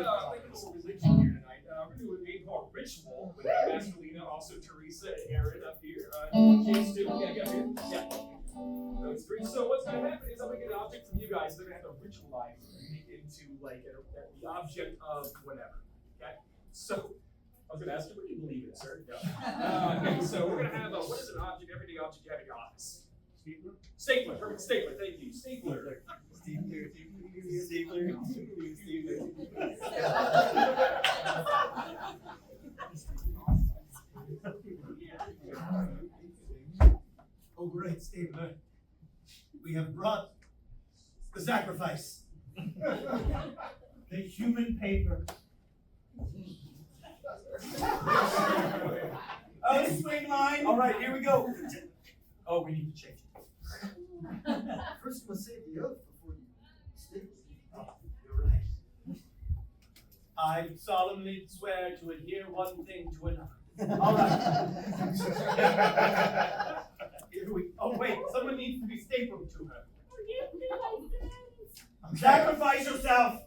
a little religion here tonight. We're doing a game called Ritual with Masculina, also Teresa and Aaron up here. James too. Yeah, here. Yeah. Those three. So what's going to happen is I'm going to get an object from you guys. They're going to have to ritualize it into like the object of whatever. Okay. So I was going to ask you, what do you believe in, sir? No. Okay. So we're going to have what is an object, everyday object you have in your office? Stapler. Stapler. Perfect. Stapler. Thank you. Stapler. Stapler. Oh, great, Stapler. We have brought the sacrifice. The human paper. Oh, swing line. All right, here we go. Oh, we need to change it. First, you must say the oath before you staple. Oh, you're right. I solemnly swear to adhere one thing to another. All right. Here we. Oh wait, someone needs to be stapled to her. Sacrifice yourself.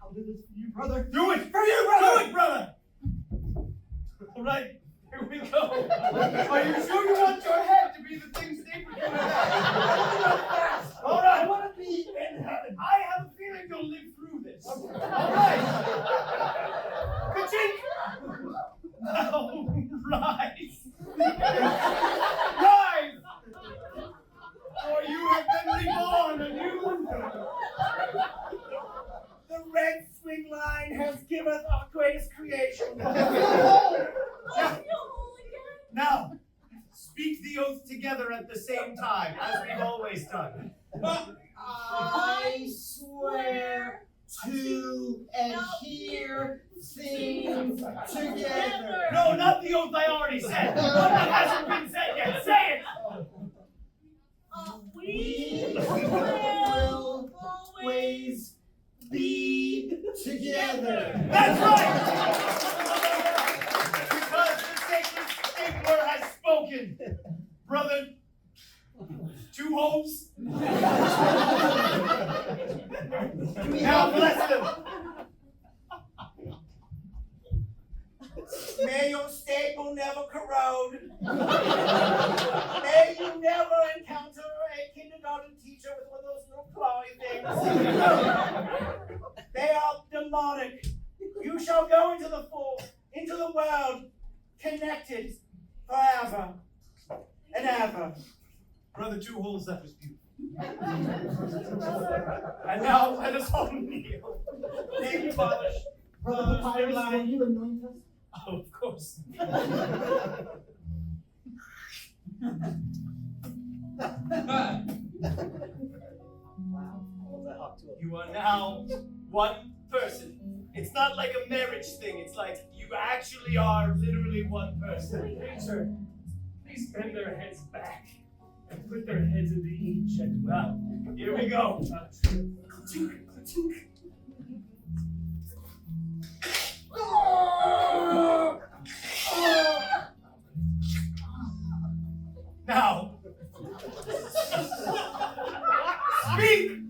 I'll do this for you, brother. Do it for you, brother. Do it, brother. All right, here we go. Are you sure you want your head to be the thing stapled to your head? All right. I want to be in heaven. I have a feeling you'll live through this. All right. Ka-chink. Now, rise. Rise. For you have been reborn anew. The red swing line has given us our greatest creation. Now, speak the oath together at the same time, as we've always done. I swear to adhere things together. No, not the oath I already said. The one that hasn't been said yet. Say it. We will always be together. That's right. Because the sacred stapler has spoken. Brother, two holes. Now bless them. May your staple never corrode. May you never encounter a kindergarten teacher with one of those little clawy things. They are demonic. You shall go into the world, connected forever and ever. Brother Two Holes, that was beautiful. And now let us all kneel. Thank you, Father. Brother Papyrus, will you anoint us? Oh, of course. You are now one person. It's not like a marriage thing. It's like you actually are literally one person. Please bend their heads back and put their heads into each and well. Here we go. Now, speak.